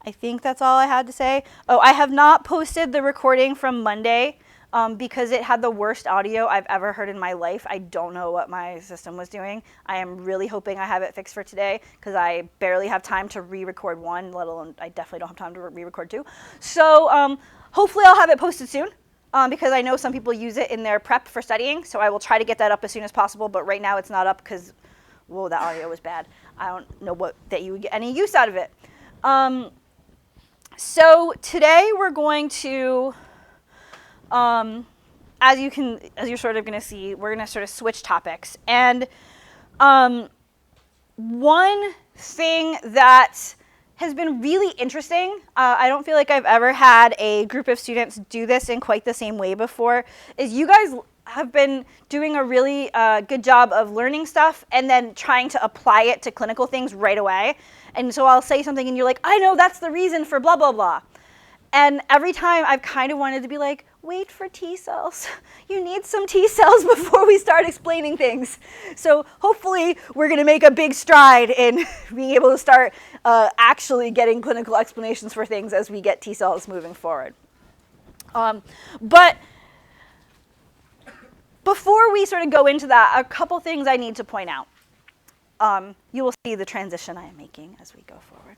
I think that's all I had to say. Oh, I have not posted the recording from Monday because it had the worst audio I've ever heard in my life. I don't know what my system was doing. I am really hoping I have it fixed for today because I barely have time to re-record one, let alone I definitely don't have time to re-record two. So hopefully I'll have it posted soon because I know some people use it in their prep for studying. So I will try to get that up as soon as possible. But right now it's not up because, whoa, that audio was bad. I don't know that you would get any use out of it. So today we're going to, as you're sort of going to see, we're going to sort of switch topics. And one thing that has been really interesting, I don't feel like I've ever had a group of students do this in quite the same way before, is you guys have been doing a really good job of learning stuff and then trying to apply it to clinical things right away. And so I'll say something and you're like, I know that's the reason for blah, blah, blah. And every time I've kind of wanted to be like, wait for T cells. You need some T cells before we start explaining things. So hopefully we're going to make a big stride in being able to start actually getting clinical explanations for things as we get T cells moving forward. But before we sort of go into that, a couple things I need to point out. You will see the transition I am making as we go forward.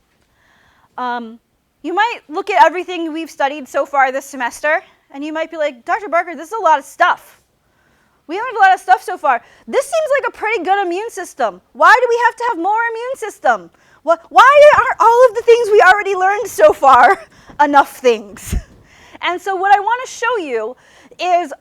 You might look at everything we've studied so far this semester, and you might be like, Dr. Barker, this is a lot of stuff. We learned a lot of stuff so far. This seems like a pretty good immune system. Why do we have to have more immune system? Why aren't all of the things we already learned so far enough things? And so what I want to show you is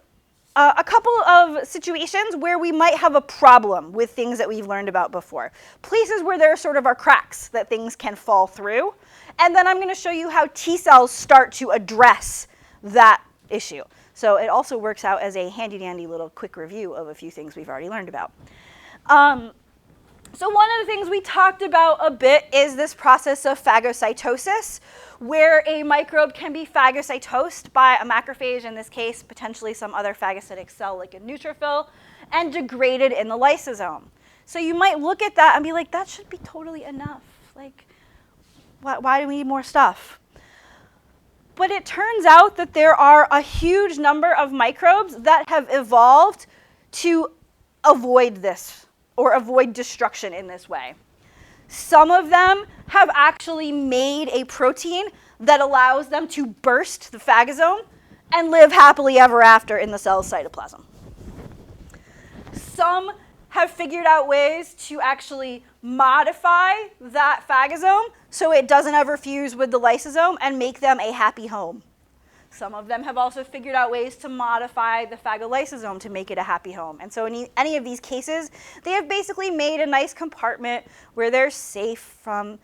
a couple of situations where we might have a problem with things that we've learned about before. Places where there sort of are cracks that things can fall through. And then I'm going to show you how T cells start to address that issue. So it also works out as a handy-dandy little quick review of a few things we've already learned about. So one of the things we talked about a bit is this process of phagocytosis, where a microbe can be phagocytosed by a macrophage, in this case, potentially some other phagocytic cell like a neutrophil, and degraded in the lysosome. So you might look at that and be like, that should be totally enough. Like, why do we need more stuff? But it turns out that there are a huge number of microbes that have evolved to avoid this or avoid destruction in this way. Some of them have actually made a protein that allows them to burst the phagosome and live happily ever after in the cell's cytoplasm. Some have figured out ways to actually modify that phagosome so it doesn't ever fuse with the lysosome and make them a happy home. Some of them have also figured out ways to modify the phagolysosome to make it a happy home. And so in any of these cases, they have basically made a nice compartment where they're safe from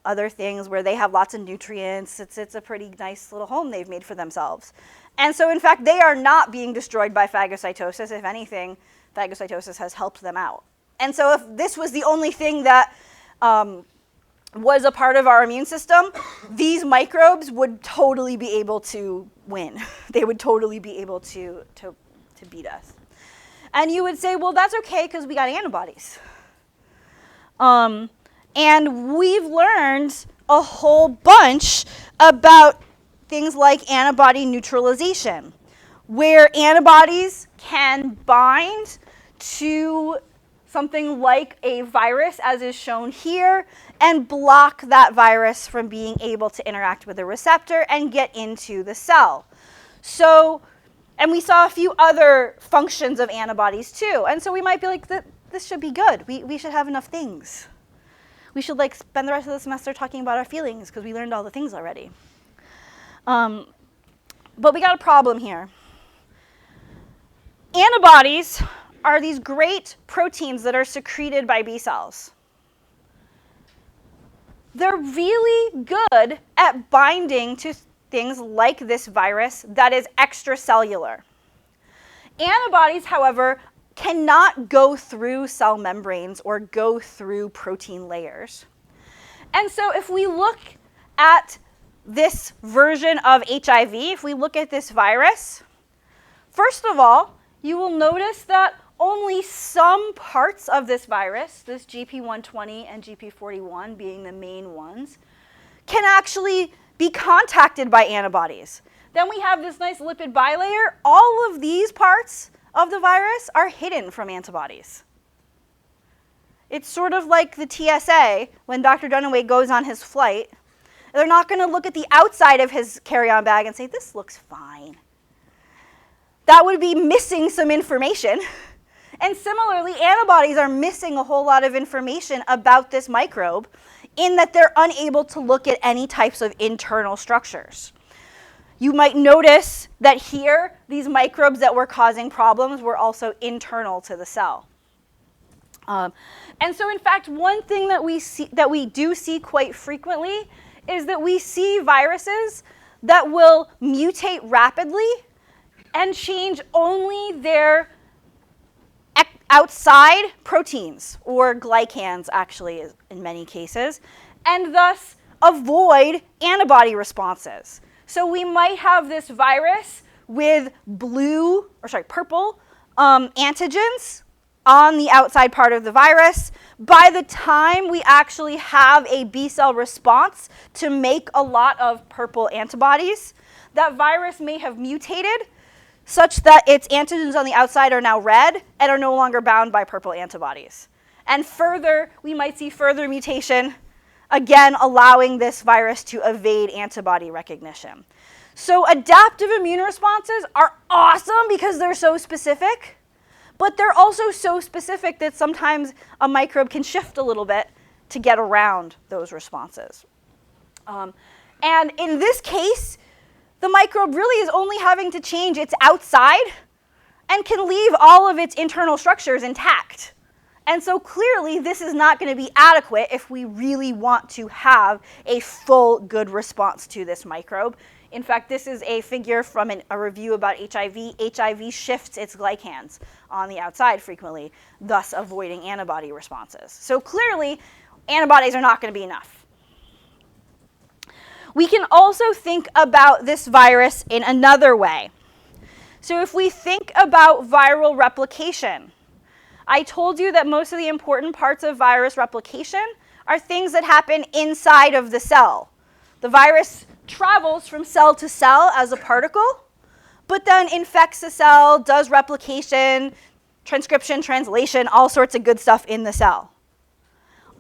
other things, where they have lots of nutrients. It's a pretty nice little home they've made for themselves. And so in fact, they are not being destroyed by phagocytosis. If anything, phagocytosis has helped them out. And so if this was the only thing that was a part of our immune system, these microbes would totally be able to win. They would totally be able to beat us. And you would say, well, that's okay because we got antibodies. And we've learned a whole bunch about things like antibody neutralization, where antibodies can bind to something like a virus, as is shown here, and block that virus from being able to interact with the receptor and get into the cell. So, and we saw a few other functions of antibodies too. And so we might be like, this should be good. We should have enough things. We should like spend the rest of the semester talking about our feelings because we learned all the things already. But we got a problem here. Antibodies are these great proteins that are secreted by B cells. They're really good at binding to things like this virus that is extracellular. Antibodies, however, cannot go through cell membranes or go through protein layers. And so if we look at this version of HIV, if we look at this virus, first of all, you will notice that only some parts of this virus, this GP120 and GP41 being the main ones, can actually be contacted by antibodies. Then we have this nice lipid bilayer. All of these parts of the virus are hidden from antibodies. It's sort of like the TSA when Dr. Dunaway goes on his flight. They're not going to look at the outside of his carry-on bag and say, this looks fine. That would be missing some information. And similarly, antibodies are missing a whole lot of information about this microbe in that they're unable to look at any types of internal structures. You might notice that here, these microbes that were causing problems were also internal to the cell. And so in fact, one thing that we do see quite frequently is that we see viruses that will mutate rapidly and change only their outside proteins, or glycans actually in many cases, and thus avoid antibody responses. So we might have this virus with purple antigens on the outside part of the virus. By the time we actually have a B cell response to make a lot of purple antibodies, that virus may have mutated such that its antigens on the outside are now red and are no longer bound by purple antibodies. And further, we might see further mutation, again allowing this virus to evade antibody recognition. So adaptive immune responses are awesome because they're so specific, but they're also so specific that sometimes a microbe can shift a little bit to get around those responses. And in this case, the microbe really is only having to change its outside and can leave all of its internal structures intact. And so clearly, this is not going to be adequate if we really want to have a full good response to this microbe. In fact, this is a figure from a review about HIV. HIV shifts its glycans on the outside frequently, thus avoiding antibody responses. So clearly, antibodies are not going to be enough. We can also think about this virus in another way. So if we think about viral replication, I told you that most of the important parts of virus replication are things that happen inside of the cell. The virus travels from cell to cell as a particle, but then infects the cell, does replication, transcription, translation, all sorts of good stuff in the cell.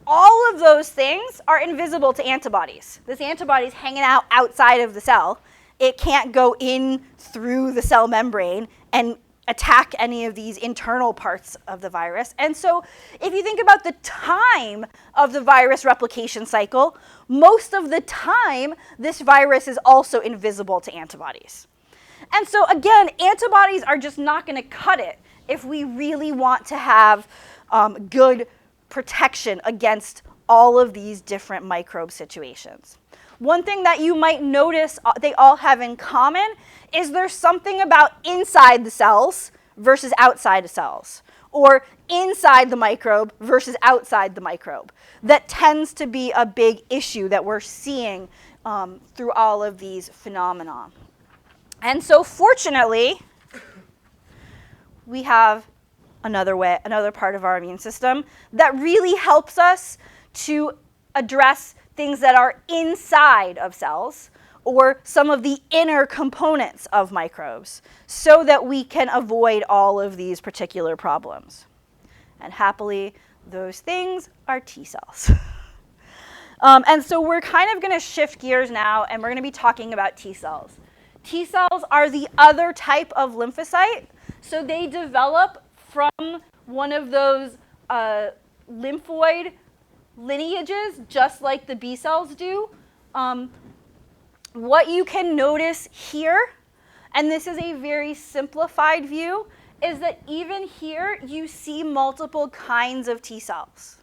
All of those things are invisible to antibodies. This antibody is hanging out outside of the cell. It can't go in through the cell membrane and attack any of these internal parts of the virus. And so if you think about the time of the virus replication cycle, most of the time this virus is also invisible to antibodies. And so again, antibodies are just not going to cut it if we really want to have good protection against all of these different microbe situations. One thing that you might notice they all have in common is there's something about inside the cells versus outside the cells, or inside the microbe versus outside the microbe. That tends to be a big issue that we're seeing through all of these phenomena. And so fortunately, we have another part of our immune system that really helps us to address things that are inside of cells or some of the inner components of microbes so that we can avoid all of these particular problems. And happily, those things are T cells. And so we're kind of going to shift gears now, and we're going to be talking about T cells. T cells are the other type of lymphocyte, so they develop from one of those lymphoid lineages, just like the B cells do. What you can notice here, and this is a very simplified view, is that even here you see multiple kinds of T cells.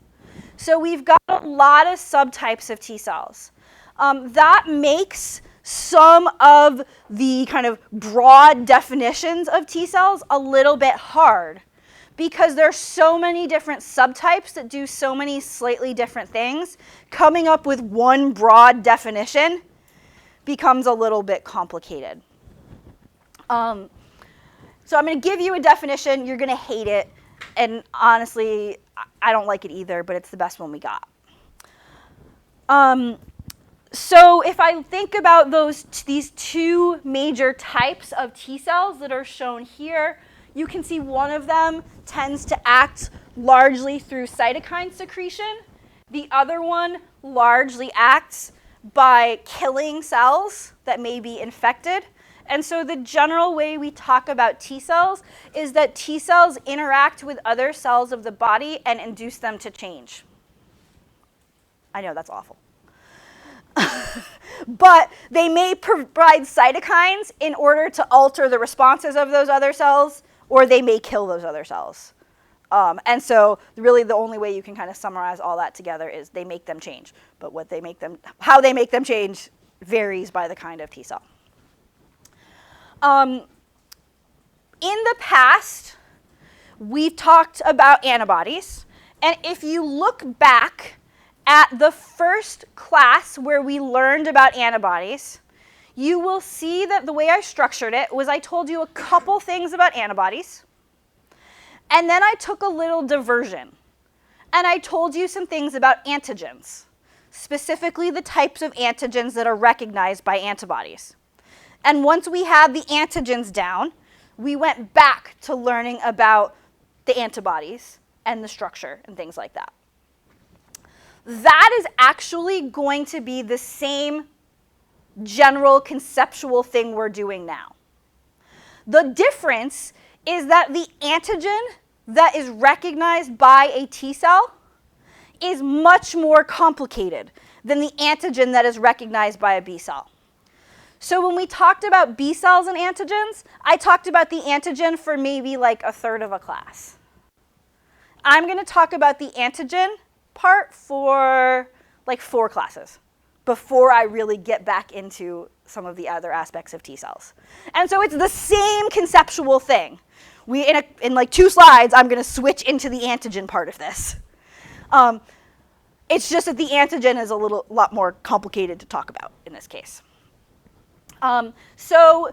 So we've got a lot of subtypes of T cells. That makes some of the kind of broad definitions of T cells a little bit hard, because there's so many different subtypes that do so many slightly different things. Coming up with one broad definition becomes a little bit complicated. So I'm going to give you a definition. You're going to hate it. And honestly, I don't like it either, but it's the best one we got. So if I think about these two major types of T cells that are shown here, you can see one of them tends to act largely through cytokine secretion. The other one largely acts by killing cells that may be infected. And so the general way we talk about T cells is that T cells interact with other cells of the body and induce them to change. I know, that's awful. But they may provide cytokines in order to alter the responses of those other cells, or they may kill those other cells. And so really the only way you can kind of summarize all that together is they make them change. But how they make them change varies by the kind of T cell. In the past, we've talked about antibodies. And if you look back at the first class where we learned about antibodies, you will see that the way I structured it was I told you a couple things about antibodies, and then I took a little diversion, and I told you some things about antigens, specifically the types of antigens that are recognized by antibodies. And once we had the antigens down, we went back to learning about the antibodies and the structure and things like that. That is actually going to be the same general conceptual thing we're doing now. The difference is that the antigen that is recognized by a T cell is much more complicated than the antigen that is recognized by a B cell. So when we talked about B cells and antigens, I talked about the antigen for maybe like a third of a class. I'm going to talk about the antigen part for like 4 classes before I really get back into some of the other aspects of T cells. And so it's the same conceptual thing. In like 2 slides, I'm going to switch into the antigen part of this. It's just that the antigen is a lot more complicated to talk about in this case. So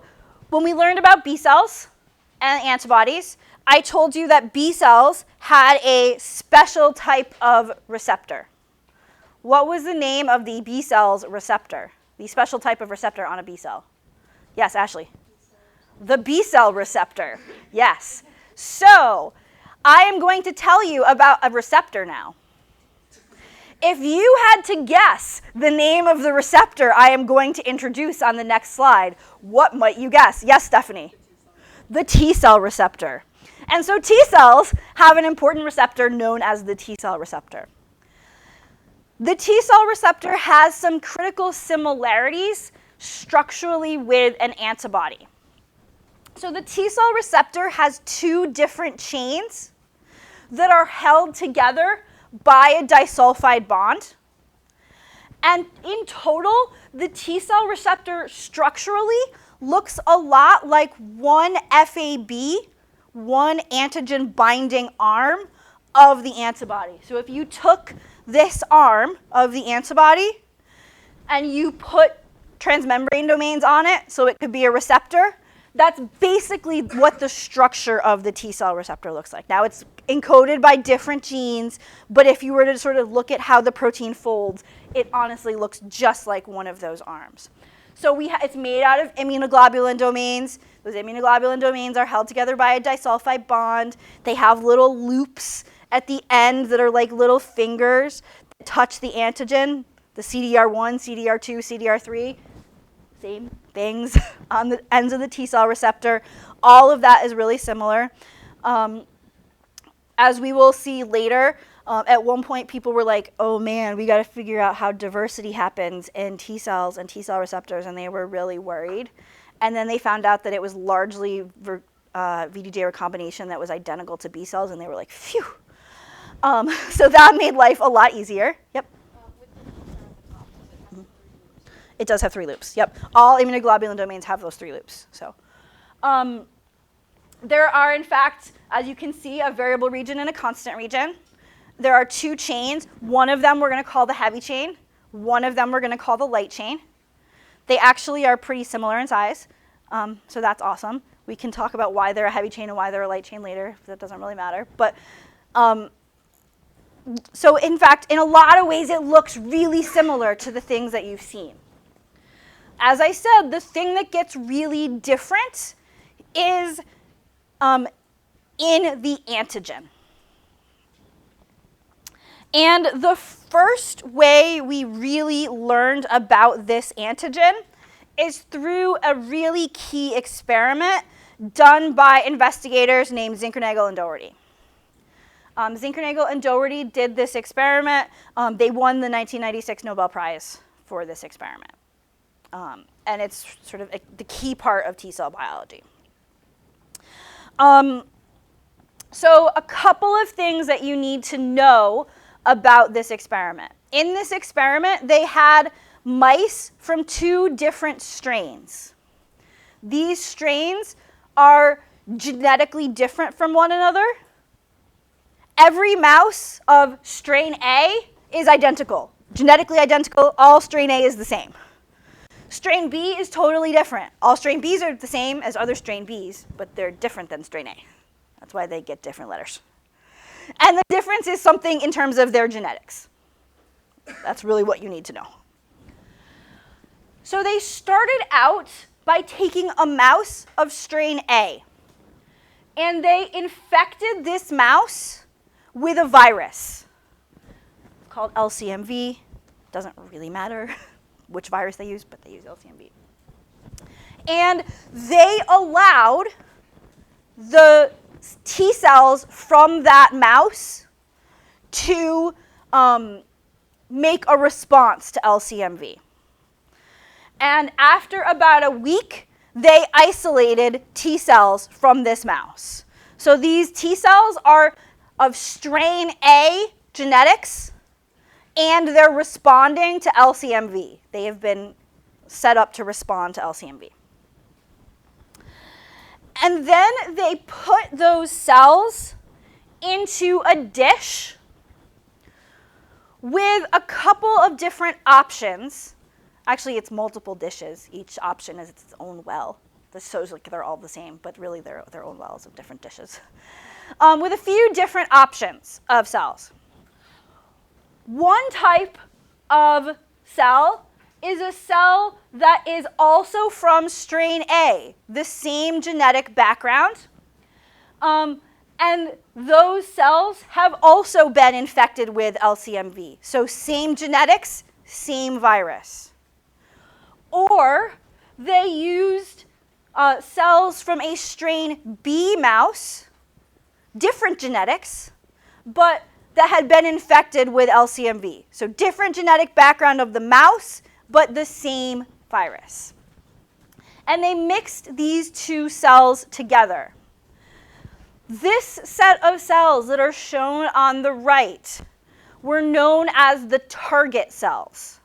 when we learned about B cells and antibodies, I told you that B cells had a special type of receptor. What was the name of the B cell's receptor? The special type of receptor on a B cell? Yes, Ashley? The B cell receptor, yes. So I am going to tell you about a receptor now. If you had to guess the name of the receptor I am going to introduce on the next slide, what might you guess? Yes, Stephanie? The T cell receptor. And so T cells have an important receptor known as the T cell receptor. The T cell receptor has some critical similarities structurally with an antibody. So the T cell receptor has 2 different chains that are held together by a disulfide bond. And in total, the T cell receptor structurally looks a lot like one FAB, one antigen binding arm of the antibody. So if you took this arm of the antibody and you put transmembrane domains on it, so it could be a receptor, that's basically what the structure of the T cell receptor looks like. Now it's encoded by different genes, but if you were to sort of look at how the protein folds, it honestly looks just like one of those arms. So it's made out of immunoglobulin domains. Those immunoglobulin domains are held together by a disulfide bond. They have little loops at the end that are like little fingers that touch the antigen, the CDR1, CDR2, CDR3. Same things on the ends of the T cell receptor. All of that is really similar. As we will see later, at one point people were like, oh man, we got to figure out how diversity happens in T cells and T cell receptors, and they were really worried. And then they found out that it was largely VDJ recombination that was identical to B cells, and they were like, phew. So that made life a lot easier. Yep. It does have 3 loops. Yep. All immunoglobulin domains have those 3 loops. So there are, in fact, as you can see, a variable region and a constant region. There are 2 chains. One of them we're going to call the heavy chain. One of them we're going to call the light chain. They actually are pretty similar in size, so that's awesome. We can talk about why they're a heavy chain and why they're a light chain later. That doesn't really matter. But So in fact, in a lot of ways, it looks really similar to the things that you've seen. As I said, the thing that gets really different is in the antigen. And the first way we really learned about this antigen is through a really key experiment done by investigators named Zinkernagel and Doherty. Zinkernagel and Doherty did this experiment. They won the 1996 Nobel Prize for this experiment. And it's sort of the key part of T-cell biology. So a couple of things that you need to know about this experiment. In this experiment, they had mice from 2 different strains. These strains are genetically different from one another. Every mouse of strain A is identical, genetically identical. All strain A is the same. Strain B is totally different. All strain Bs are the same as other strain Bs, but they're different than strain A. That's why they get different letters. And the difference is something in terms of their genetics. That's really what you need to know. So they started out by taking a mouse of strain A, and they infected this mouse with a virus called LCMV. Doesn't really matter which virus they use, but they use LCMV. And they allowed the T cells from that mouse to make a response to LCMV. And after about a week, they isolated T cells from this mouse. So these T cells are of strain A genetics, and they're responding to LCMV. They have been set up to respond to LCMV. And then they put those cells into a dish with a couple of different options. Actually, it's multiple dishes. Each option is its own well. So it's like they're all the same, but really they're their own wells of different dishes. With a few different options of cells. One type of cell is a cell that is also from strain A, the same genetic background. And those cells have also been infected with LCMV. So same genetics, same virus. Or they used cells from a strain B mouse, different genetics, but that had been infected with LCMV. So different genetic background of the mouse, but the same virus. And they mixed these 2 cells together. This set of cells that are shown on the right were known as the target cells.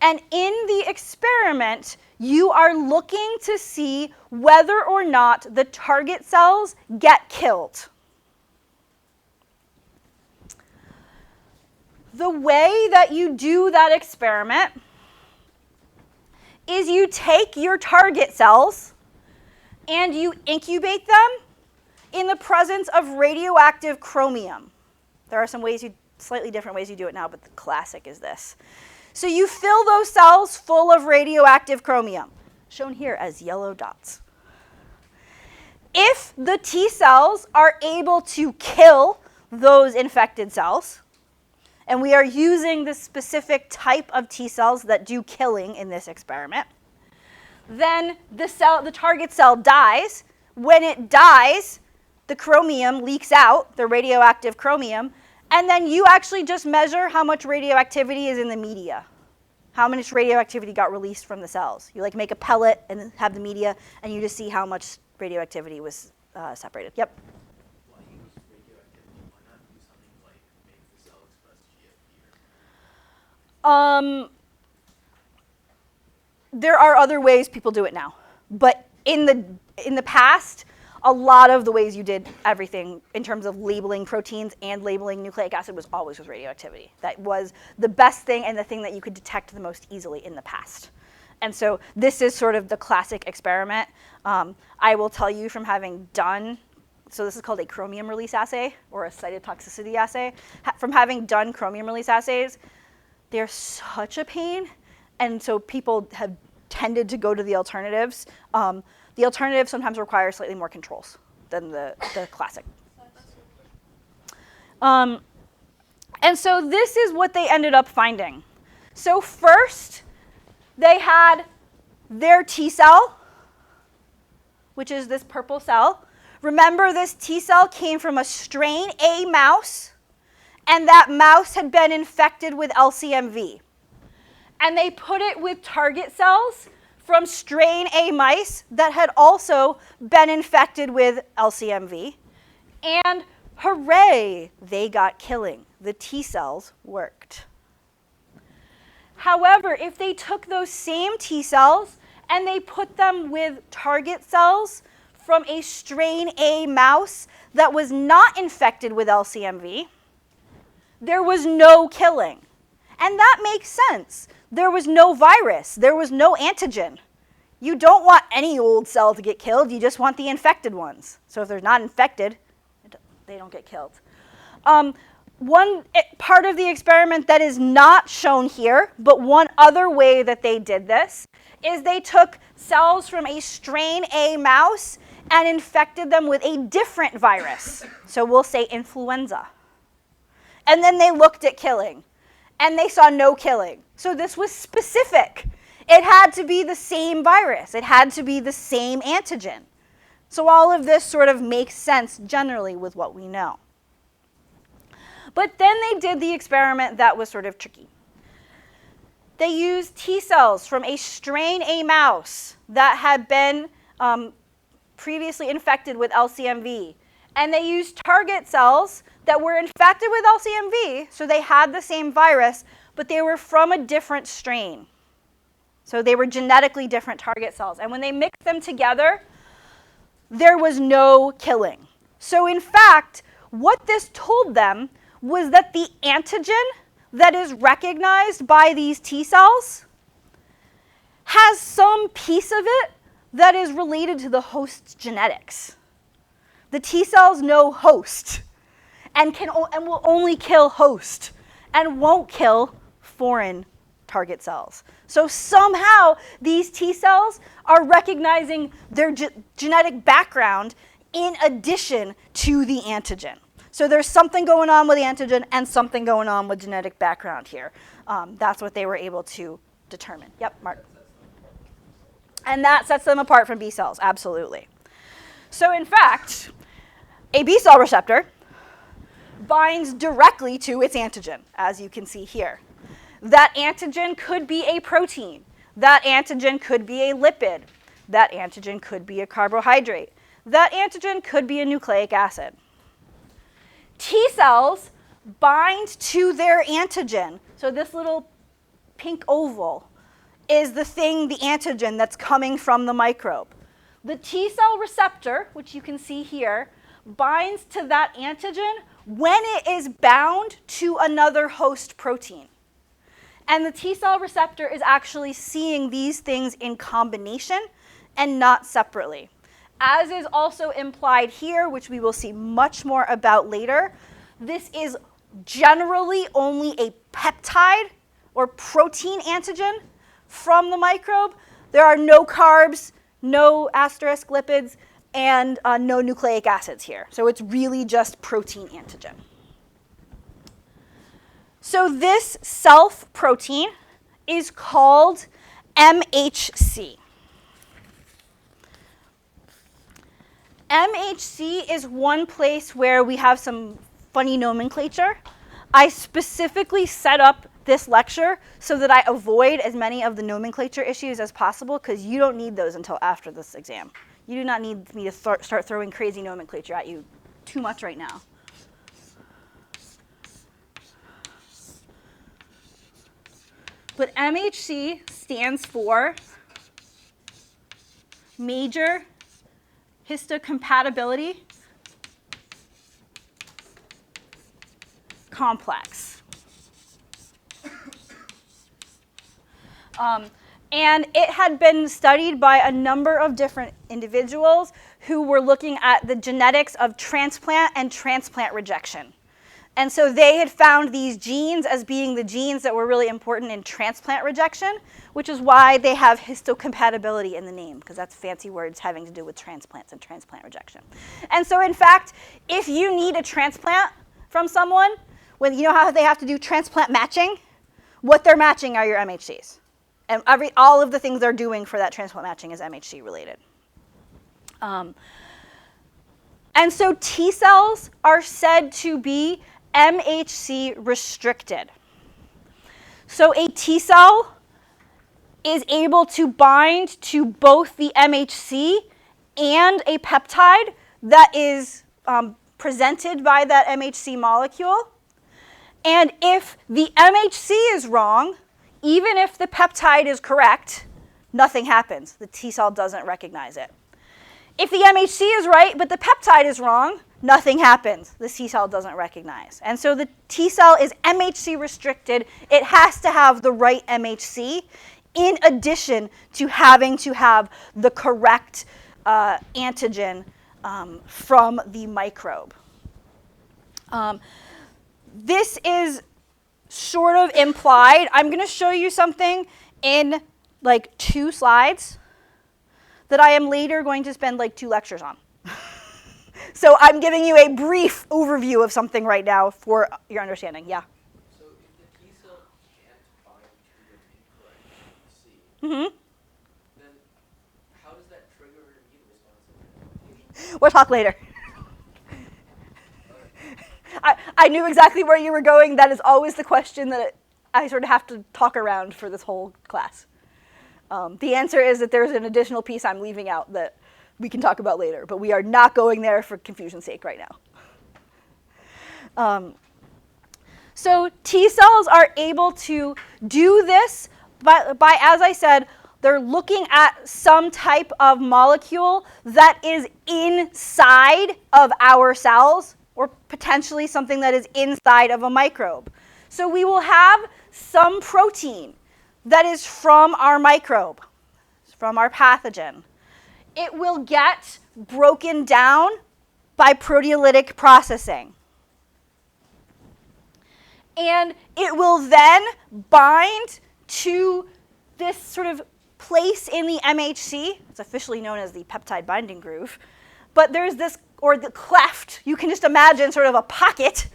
And in the experiment, you are looking to see whether or not the target cells get killed. The way that you do that experiment is you take your target cells and you incubate them in the presence of radioactive chromium. There are some ways, slightly different ways you do it now, but the classic is this. So you fill those cells full of radioactive chromium, shown here as yellow dots. If the T cells are able to kill those infected cells, and we are using the specific type of T cells that do killing in this experiment, then the target cell dies. When it dies, the chromium leaks out, the radioactive chromium, and then you actually just measure how much radioactivity is in the media, how much radioactivity got released from the cells. You make a pellet and have the media, and you just see how much radioactivity was separated. Yep? Why use radioactivity? Why not do something like make the cell express GFP? There are other ways people do it now, but in the past, a lot of the ways you did everything in terms of labeling proteins and labeling nucleic acid was always with radioactivity. That was the best thing and the thing that you could detect the most easily in the past. And so this is sort of the classic experiment. I will tell you from having done so this is called a chromium release assay or a cytotoxicity assay. From having done chromium release assays, they're such a pain, and so people have tended to go to the alternatives. The alternatives sometimes require slightly more controls than the classic. And so this is what they ended up finding. So first, they had their T cell, which is this purple cell. Remember, this T cell came from a strain A mouse, and that mouse had been infected with LCMV. And they put it with target cells from strain A mice that had also been infected with LCMV. And hooray, they got killing. The T cells worked. However, if they took those same T cells and they put them with target cells from a strain A mouse that was not infected with LCMV, there was no killing. And that makes sense. There was no virus. There was no antigen. You don't want any old cell to get killed. You just want the infected ones. So if they're not infected, they don't get killed. One part of the experiment that is not shown here, but one other way that they did this, is they took cells from a strain A mouse and infected them with a different virus. So we'll say influenza. And then they looked at killing, and they saw no killing. So this was specific. It had to be the same virus. It had to be the same antigen. So all of this sort of makes sense generally with what we know. But then they did the experiment that was sort of tricky. They used T cells from a strain A mouse that had been previously infected with LCMV. And they used target cells that were infected with LCMV, so they had the same virus, but they were from a different strain. So they were genetically different target cells. And when they mixed them together, there was no killing. So in fact, what this told them was that the antigen that is recognized by these T cells has some piece of it that is related to the host's genetics. The T cells know host and will only kill host and won't kill foreign target cells. So somehow these T cells are recognizing their genetic background in addition to the antigen. So there's something going on with the antigen and something going on with genetic background here. That's what they were able to determine. Yep, Mark. And that sets them apart from B cells, absolutely. So in fact, a B cell receptor binds directly to its antigen, as you can see here. That antigen could be a protein. That antigen could be a lipid. That antigen could be a carbohydrate. That antigen could be a nucleic acid. T cells bind to their antigen. So this little pink oval is the thing, the antigen that's coming from the microbe. The T cell receptor, which you can see here, binds to that antigen when it is bound to another host protein. And the T cell receptor is actually seeing these things in combination and not separately. As is also implied here, which we will see much more about later, this is generally only a peptide or protein antigen from the microbe. There are no carbs, no asterisk lipids, and no nucleic acids here. So it's really just protein antigen. So this self-protein is called MHC. MHC is one place where we have some funny nomenclature. I specifically set up this lecture so that I avoid as many of the nomenclature issues as possible, because you don't need those until after this exam. You do not need me to start throwing crazy nomenclature at you too much right now. But MHC stands for Major Histocompatibility Complex. And it had been studied by a number of different individuals who were looking at the genetics of transplant and transplant rejection. And so they had found these genes as being the genes that were really important in transplant rejection, which is why they have histocompatibility in the name, because that's fancy words having to do with transplants and transplant rejection. And so in fact, if you need a transplant from someone, when you know how they have to do transplant matching, what they're matching are your MHCs. And all of the things they're doing for that transplant matching is MHC related. And so T cells are said to be MHC restricted. So a T cell is able to bind to both the MHC and a peptide that is presented by that MHC molecule. And if the MHC is wrong, even if the peptide is correct, nothing happens. The T cell doesn't recognize it. If the MHC is right, but the peptide is wrong, nothing happens. The T cell doesn't recognize. And so the T cell is MHC restricted. It has to have the right MHC in addition to having to have the correct antigen from the microbe. This is sort of implied. I'm going to show you something in like 2 slides that I am later going to spend like 2 lectures on. So I'm giving you a brief overview of something right now for your understanding. Yeah? So if the T cell can't bind to an incorrect MHC, then how does that trigger an immune response? We'll talk later. I knew exactly where you were going. That is always the question that I sort of have to talk around for this whole class. The answer is that there's an additional piece I'm leaving out that we can talk about later, but we are not going there for confusion's sake right now. So T cells are able to do this by, as I said, they're looking at some type of molecule that is inside of our cells, or potentially something that is inside of a microbe. So we will have some protein that is from our microbe, from our pathogen. It will get broken down by proteolytic processing. And it will then bind to this sort of place in the MHC. It's officially known as the peptide binding groove. But there's this, or the cleft, you can just imagine sort of a pocket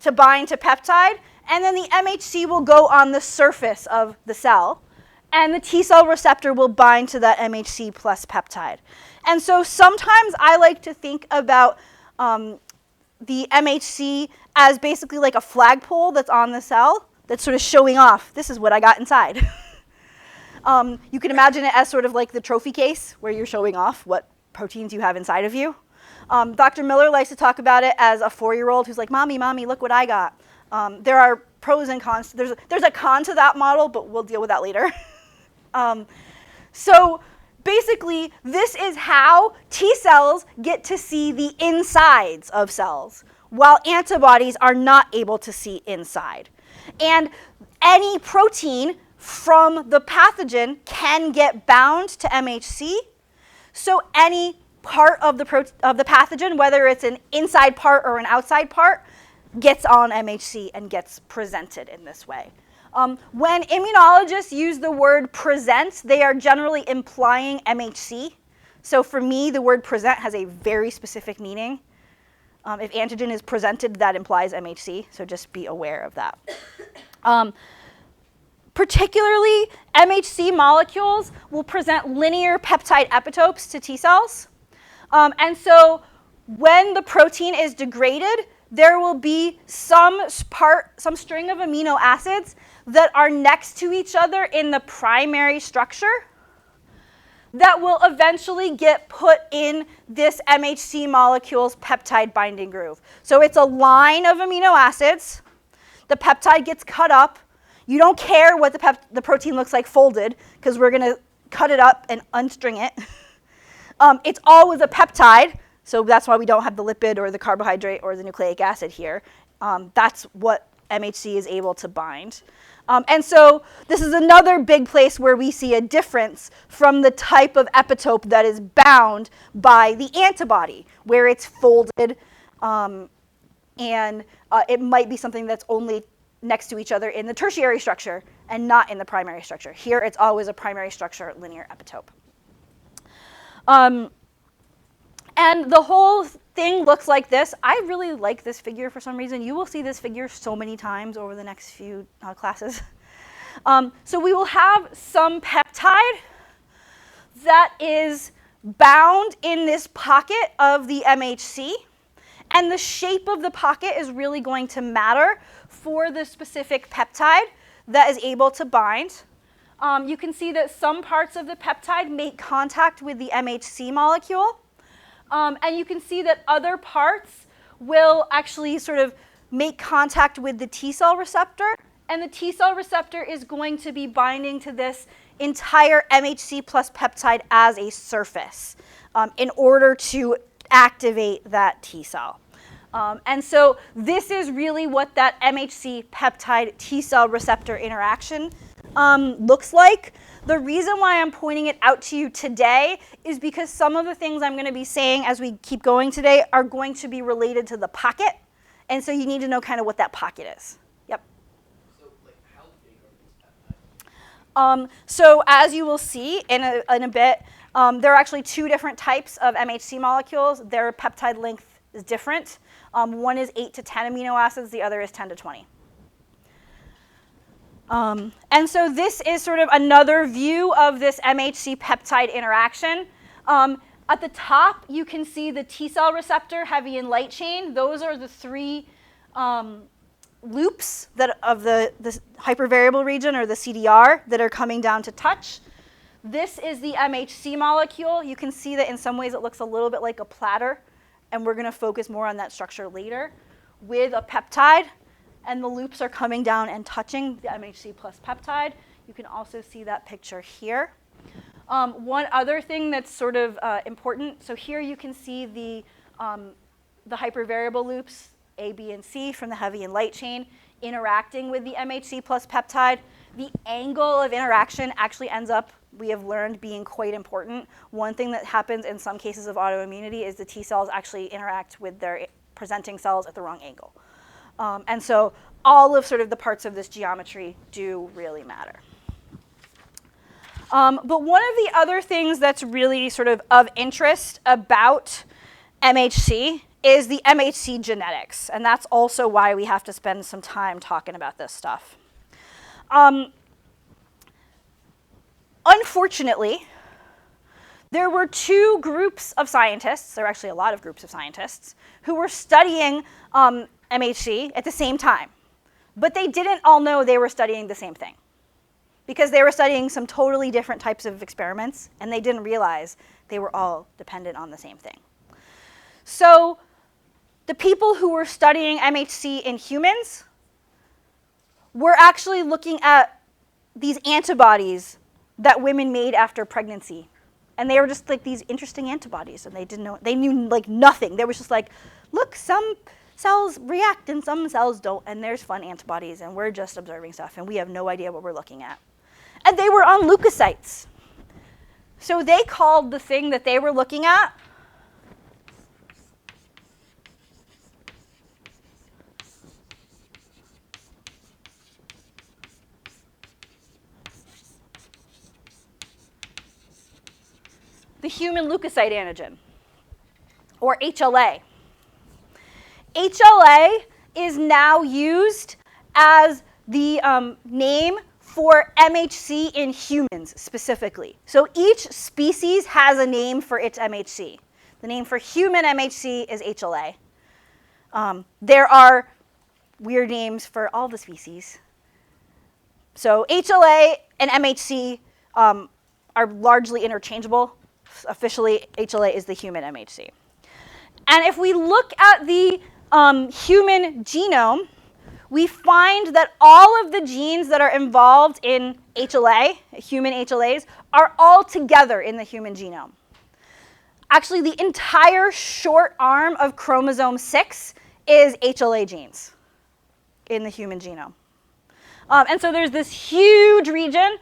to bind to peptide, and then the MHC will go on the surface of the cell, and the T cell receptor will bind to that MHC plus peptide. And so sometimes I like to think about the MHC as basically like a flagpole that's on the cell that's sort of showing off, this is what I got inside. You can imagine it as sort of like the trophy case where you're showing off what proteins you have inside of you. Dr. Miller likes to talk about it as a 4-year-old who's like, Mommy, look what I got. There are pros and cons. There's a con to that model, but we'll deal with that later. So basically, this is how T cells get to see the insides of cells, while antibodies are not able to see inside. And any protein from the pathogen can get bound to MHC. So any part of the pathogen, whether it's an inside part or an outside part, gets on MHC and gets presented in this way. When immunologists use the word present, they are generally implying MHC. So for me, the word present has a very specific meaning. If antigen is presented, that implies MHC, so just be aware of that. Particularly, MHC molecules will present linear peptide epitopes to T cells. And so when the protein is degraded, there will be some string of amino acids that are next to each other in the primary structure that will eventually get put in this MHC molecule's peptide binding groove. So it's a line of amino acids. The peptide gets cut up. You don't care what the protein looks like folded, because we're going to cut it up and unstring it. It's always a peptide, so that's why we don't have the lipid or the carbohydrate or the nucleic acid here. That's what MHC is able to bind. And so this is another big place where we see a difference from the type of epitope that is bound by the antibody, where it's folded, and it might be something that's only next to each other in the tertiary structure and not in the primary structure. Here it's always a primary structure linear epitope. And the whole thing looks like this. I really like this figure for some reason. You will see this figure so many times over the next few classes. So we will have some peptide that is bound in this pocket of the MHC. And the shape of the pocket is really going to matter for the specific peptide that is able to bind. You can see that some parts of the peptide make contact with the MHC molecule. And you can see that other parts will actually sort of make contact with the T cell receptor. And the T cell receptor is going to be binding to this entire MHC plus peptide as a surface in order to activate that T cell. And so this is really what that MHC peptide T cell receptor interaction looks like. The reason why I'm pointing it out to you today is because some of the things I'm going to be saying as we keep going today are going to be related to the pocket. And so you need to know kind of what that pocket is. Yep. So, like, how big are these peptides? So as you will see in a bit, there are actually two different types of MHC molecules. Their peptide length is different. One is 8 to 10 amino acids. The other is 10 to 20. And so this is sort of another view of this MHC peptide interaction. At the top, you can see the T cell receptor, heavy and light chain. Those are the three loops that of the hypervariable region, or the CDR, that are coming down to touch. This is the MHC molecule. You can see that in some ways it looks a little bit like a platter, and we're going to focus more on that structure later, with a peptide. And the loops are coming down and touching the MHC plus peptide. You can also see that picture here. One other thing that's sort of important, so here you can see the hypervariable loops, A, B, and C, from the heavy and light chain interacting with the MHC plus peptide. The angle of interaction actually ends up, we have learned, being quite important. One thing that happens in some cases of autoimmunity is the T cells actually interact with their presenting cells at the wrong angle. And so all of sort of the parts of this geometry do really matter. But one of the other things that's really sort of interest about MHC is the MHC genetics. And that's also why we have to spend some time talking about this stuff. Unfortunately, there were two groups of scientists, there were actually a lot of groups of scientists, who were studying MHC at the same time. But they didn't all know they were studying the same thing, because they were studying some totally different types of experiments, and they didn't realize they were all dependent on the same thing. So the people who were studying MHC in humans were actually looking at these antibodies that women made after pregnancy. And they were just like these interesting antibodies, and they knew like nothing. They were just like, look, some cells react and some cells don't, and there's fun antibodies, and we're just observing stuff, and we have no idea what we're looking at. And they were on leukocytes. So they called the thing that they were looking at the human leukocyte antigen, or HLA. HLA is now used as the name for MHC in humans specifically. So each species has a name for its MHC. The name for human MHC is HLA. There are weird names for all the species. So HLA and MHC are largely interchangeable. Officially, HLA is the human MHC. And if we look at the human genome, we find that all of the genes that are involved in HLA, human HLAs, are all together in the human genome. Actually, the entire short arm of chromosome 6 is HLA genes in the human genome. And so there's this huge region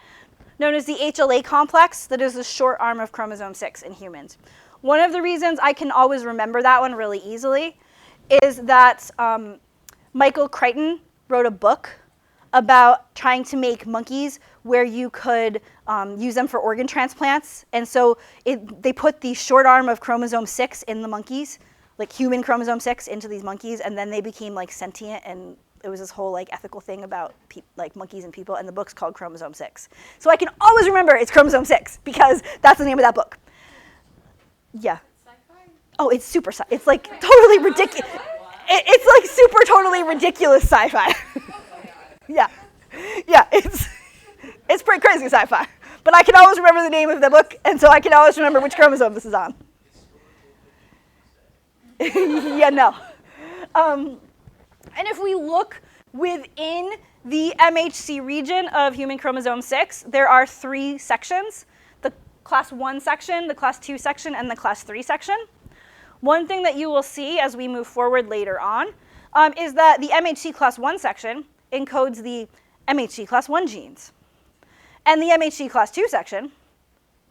known as the HLA complex that is the short arm of chromosome 6 in humans. One of the reasons I can always remember that one really easily is that Michael Crichton wrote a book about trying to make monkeys where you could use them for organ transplants. And so they put the short arm of chromosome 6 in the monkeys, like human chromosome 6 into these monkeys, and then they became like sentient, and it was this whole like ethical thing about like monkeys and people, and the book's called Chromosome 6. So I can always remember it's chromosome 6 because that's the name of that book. Yeah. Sci-fi? Oh, it's super it's like totally ridiculous. It's like super totally ridiculous sci-fi. Yeah. Yeah, it's pretty crazy sci-fi. But I can always remember the name of the book, and so I can always remember which chromosome this is on. Yeah, no. And if we look within the MHC region of human chromosome 6, there are 3 sections: the class 1 section, the class 2 section, and the class 3 section. One thing that you will see as we move forward later on is that the MHC class 1 section encodes the MHC class 1 genes. And the MHC class 2 section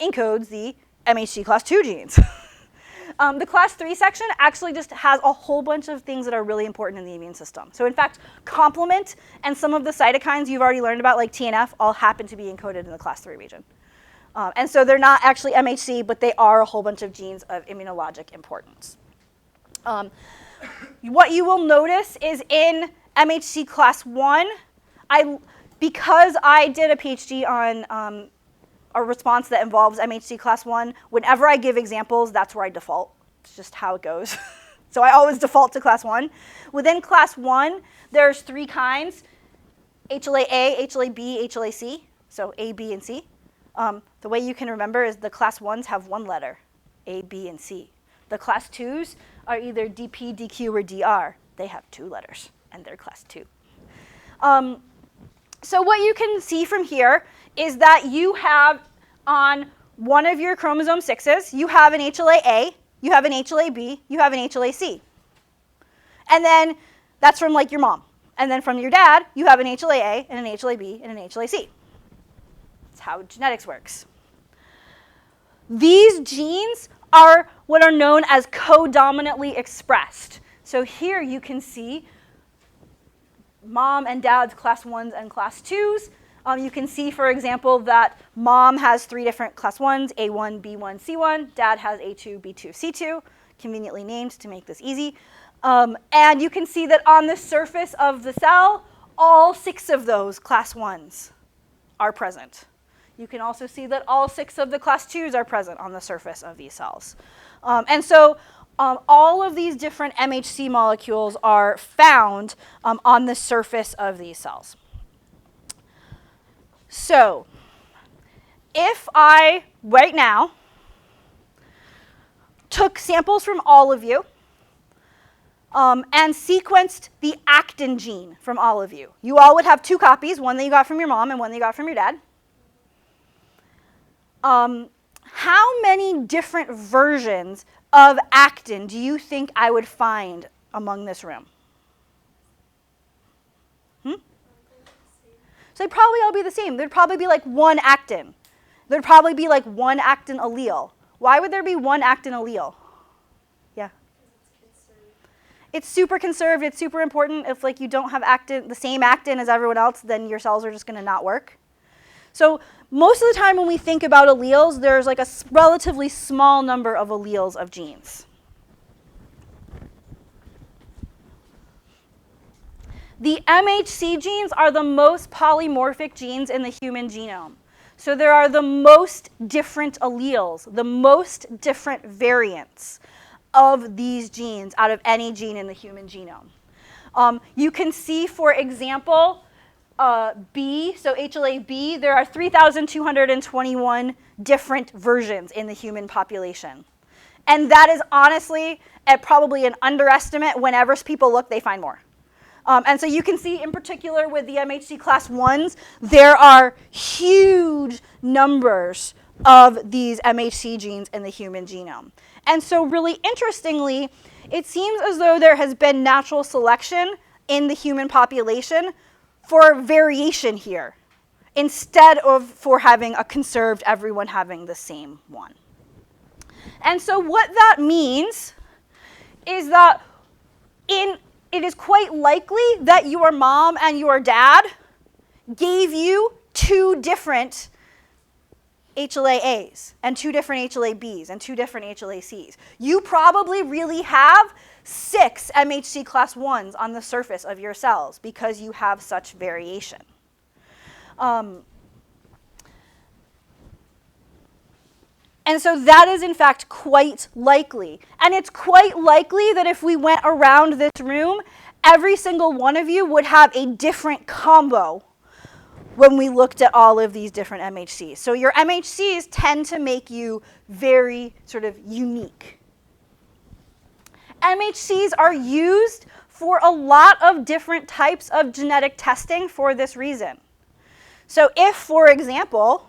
encodes the MHC class 2 genes. The class 3 section actually just has a whole bunch of things that are really important in the immune system. So in fact, complement and some of the cytokines you've already learned about, like TNF, all happen to be encoded in the class 3 region. And so they're not actually MHC, but they are a whole bunch of genes of immunologic importance. What you will notice is in MHC class 1, because I did a PhD on a response that involves MHC class 1, whenever I give examples, that's where I default. It's just how it goes. So I always default to class 1. Within class 1, there's 3 kinds: HLA-A, HLA-B, HLA-C, so A, B, and C. The way you can remember is the class 1s have 1 letter, A, B, and C. The class 2s are either DP, DQ, or DR. They have 2 letters, and they're class 2. So what you can see from here is that you have on one of your chromosome 6s, you have an HLA-A, you have an HLA-B, you have an HLA-C. And then that's from like your mom. And then from your dad, you have an HLA-A and an HLA-B and an HLA-C. That's how genetics works. These genes are what are known as codominantly expressed. So here you can see mom and dad's class 1s and class 2s. You can see, for example, that mom has 3 different class 1s, A1, B1, C1. Dad has A2, B2, C2, conveniently named to make this easy. And you can see that on the surface of the cell, all 6 of those class 1s are present. You can also see that all 6 of the class 2s are present on the surface of these cells. And so all of these different MHC molecules are found on the surface of these cells. So if I, right now, took samples from all of you and sequenced the actin gene from all of you, you all would have 2 copies, one that you got from your mom and one that you got from your dad. How many different versions of actin do you think I would find among this room? So they'd probably all be the same. There'd probably be like 1 actin. There'd probably be like 1 actin allele. Why would there be 1 actin allele? Yeah. It's super conserved. It's super important. If like you don't have actin, the same actin as everyone else, then your cells are just going to not work. So most of the time when we think about alleles, there's like a relatively small number of alleles of genes. The MHC genes are the most polymorphic genes in the human genome. So there are the most different alleles, the most different variants of these genes out of any gene in the human genome. You can see, for example, B, so HLA-B, there are 3,221 different versions in the human population. And that is honestly probably an underestimate. Whenever people look, they find more. And so you can see, in particular with the MHC class 1s, there are huge numbers of these MHC genes in the human genome. And so really interestingly, it seems as though there has been natural selection in the human population for variation here, instead of for having a conserved everyone having the same one. And so what that means is that it is quite likely that your mom and your dad gave you 2 different HLA-As and 2 different HLA-Bs and 2 different HLA-Cs. You probably really have 6 MHC class 1s on the surface of your cells because you have such variation. And so that is, in fact, quite likely. And it's quite likely that if we went around this room, every single one of you would have a different combo when we looked at all of these different MHCs. So your MHCs tend to make you very sort of unique. MHCs are used for a lot of different types of genetic testing for this reason. So if, for example,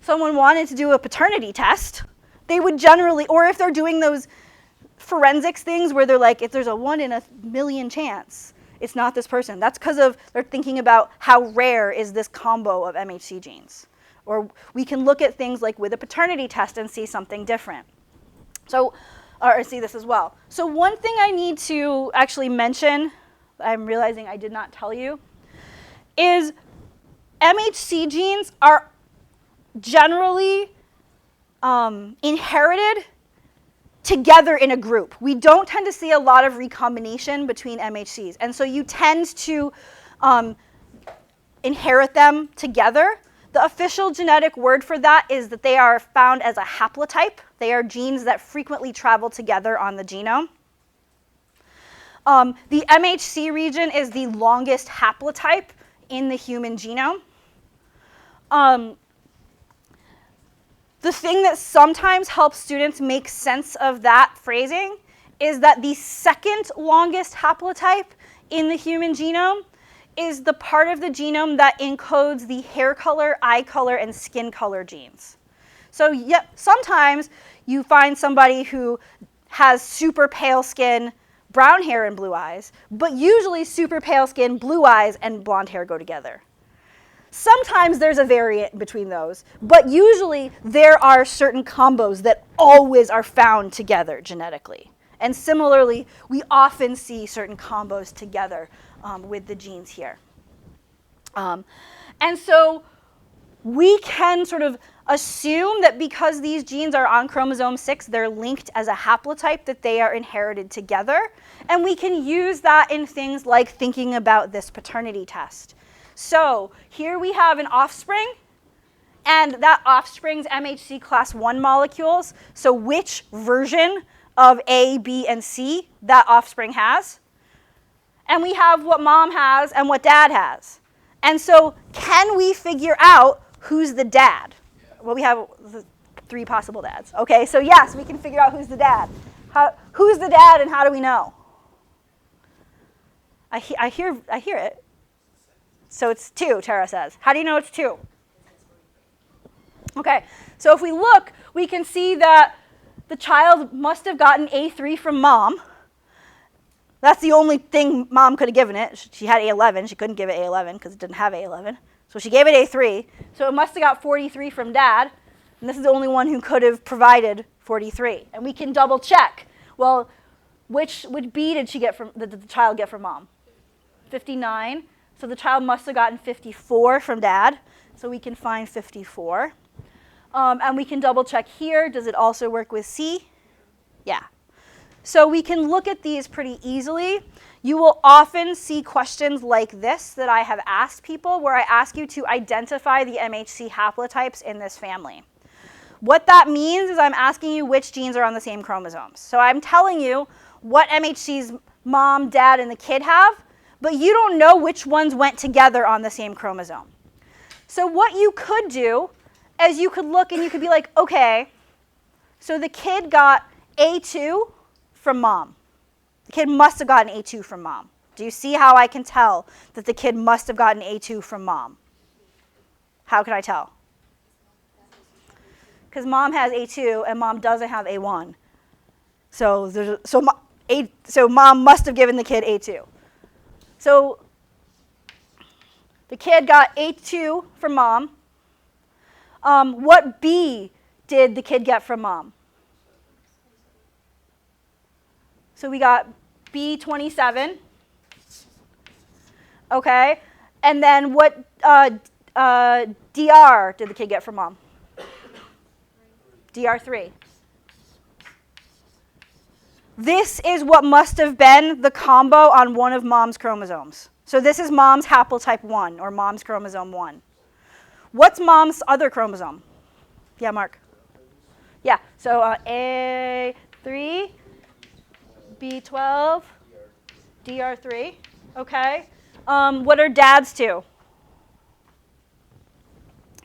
someone wanted to do a paternity test, they would generally, or if they're doing those forensics things where they're like, if there's a 1 in a million chance, it's not this person. That's because they're thinking about how rare is this combo of MHC genes. Or we can look at things like with a paternity test and see something different. So, or see this as well. So one thing I need to actually mention, I'm realizing I did not tell you, is MHC genes are generally inherited together in a group. We don't tend to see a lot of recombination between MHCs. And so you tend to inherit them together. The official genetic word for that is that they are found as a haplotype. They are genes that frequently travel together on the genome. The MHC region is the longest haplotype in the human genome. The thing that sometimes helps students make sense of that phrasing is that the second longest haplotype in the human genome is the part of the genome that encodes the hair color, eye color, and skin color genes. So yeah, sometimes you find somebody who has super pale skin, brown hair, and blue eyes, but usually super pale skin, blue eyes, and blonde hair go together. Sometimes there's a variant between those, but usually there are certain combos that always are found together genetically. And similarly, we often see certain combos together with the genes here. And so we can sort of assume that because these genes are on chromosome 6, they're linked as a haplotype, that they are inherited together. And we can use that in things like thinking about this paternity test. So here we have an offspring, and that offspring's MHC class 1 molecules. So which version of A, B, and C that offspring has. And we have what mom has and what dad has. And so can we figure out who's the dad? Well, we have 3 possible dads. Okay, so yes, we can figure out who's the dad. Who's the dad and how do we know? I hear it. So it's 2, Tara says. How do you know it's 2? Okay, so if we look, we can see that the child must have gotten A3 from mom. That's the only thing mom could have given it. She had A11. She couldn't give it A11 because it didn't have A11. So she gave it A3. So it must have got 43 from dad. And this is the only one who could have provided 43. And we can double check. Well, which B did the child get from mom? 59. So the child must have gotten 54 from dad. So we can find 54. And we can double check here. Does it also work with C? Yeah. So we can look at these pretty easily. You will often see questions like this that I have asked people, where I ask you to identify the MHC haplotypes in this family. What that means is I'm asking you which genes are on the same chromosomes. So I'm telling you what MHCs mom, dad, and the kid have, but you don't know which ones went together on the same chromosome. So what you could do is you could look and you could be like, okay, so the kid got A2 from mom. The kid must have gotten A2 from mom. Do you see how I can tell that the kid must have gotten A2 from mom? How can I tell? Because mom has A2 and mom doesn't have A1. So mom must have given the kid A2. So The kid got A2 from mom. What B did the kid get from mom? So we got B27. Okay. And then what DR did the kid get from mom? DR3. This is what must have been the combo on one of mom's chromosomes. So this is mom's haplotype 1, or mom's chromosome 1. What's mom's other chromosome? Yeah, Mark. Yeah, so A3, B12, DR3. Okay. What are dad's two?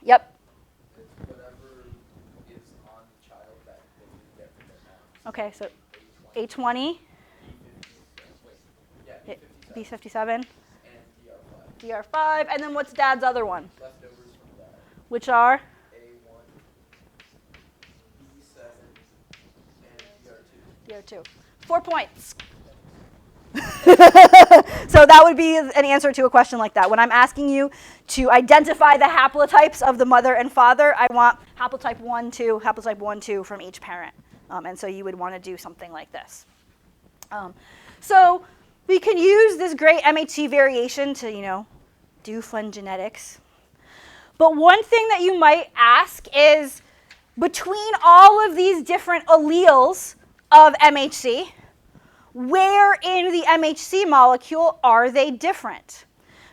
Yep. It's whatever is on the child that they didn't get from their parents. Okay, so A20, B57, And DR5. DR5, and then what's dad's other one? Leftovers from that. Which are? A1, B7, and DR2. DR2. 4 points. So that would be an answer to a question like that. When I'm asking you to identify the haplotypes of the mother and father, I want haplotype 1, 2, haplotype 1, 2 from each parent. And so you would want to do something like this. So we can use this great MHC variation to, do fun genetics. But one thing that you might ask is, between all of these different alleles of MHC, where in the MHC molecule are they different?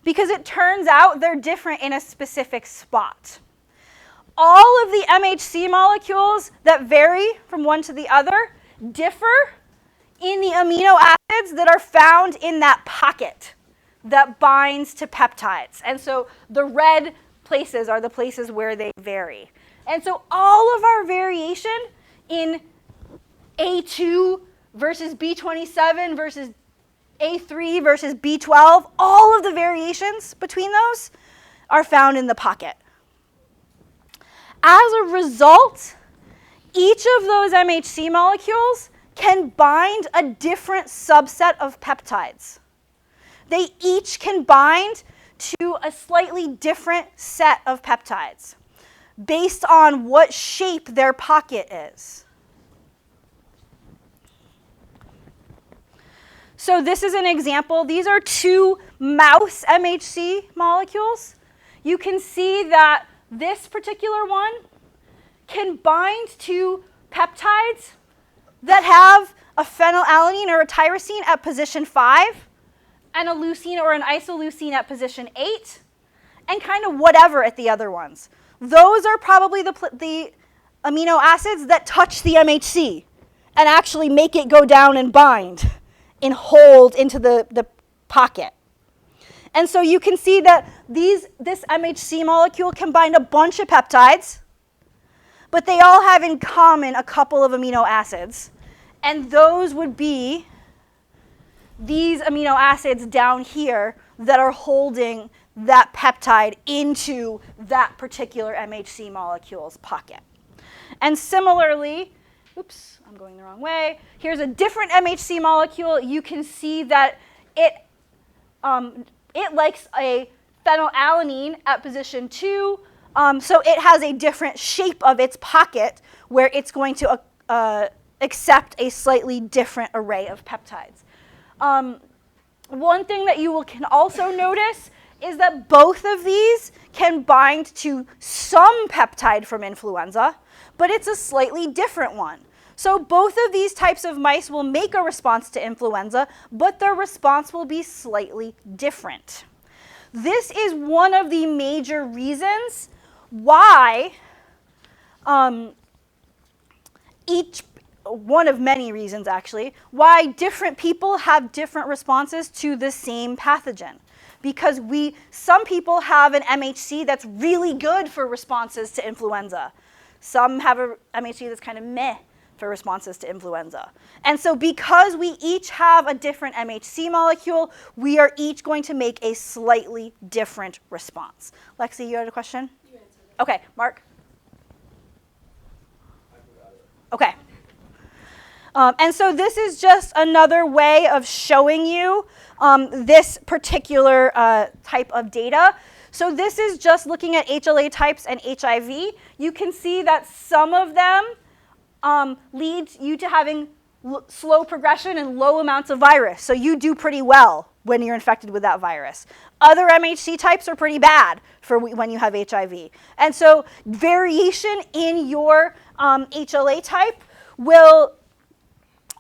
Because it turns out they're different in a specific spot. All of the MHC molecules that vary from one to the other differ in the amino acids that are found in that pocket that binds to peptides. And so the red places are the places where they vary. And so all of our variation in A2 versus B27 versus A3 versus B12, all of the variations between those are found in the pocket. As a result, each of those MHC molecules can bind a different subset of peptides. They each can bind to a slightly different set of peptides based on what shape their pocket is. So this is an example. These are two mouse MHC molecules. You can see that this particular one can bind to peptides that have a phenylalanine or a tyrosine at position 5, and a leucine or an isoleucine at position 8, and kind of whatever at the other ones. Those are probably the amino acids that touch the MHC and actually make it go down and bind and hold into the pocket. And so you can see that this MHC molecule can bind a bunch of peptides, but they all have in common a couple of amino acids. And those would be these amino acids down here that are holding that peptide into that particular MHC molecule's pocket. And similarly, oops, I'm going the wrong way. Here's a different MHC molecule. You can see that it likes a phenylalanine at position 2. So it has a different shape of its pocket where it's going to accept a slightly different array of peptides. One thing that you can also notice is that both of these can bind to some peptide from influenza, but it's a slightly different one. So both of these types of mice will make a response to influenza, but their response will be slightly different. This is one of the major reasons why one of many reasons actually, why different people have different responses to the same pathogen. Because some people have an MHC that's really good for responses to influenza. Some have an MHC that's kind of meh for responses to influenza. And so because we each have a different MHC molecule, we are each going to make a slightly different response. Lexi, you had a question? You answered it. Okay, Mark? I forgot it. Okay. And so this is just another way of showing you this particular type of data. So this is just looking at HLA types and HIV. You can see that some of them lead you to having slow progression and low amounts of virus. So you do pretty well when you're infected with that virus. Other MHC types are pretty bad for when you have HIV. And so variation in your HLA type will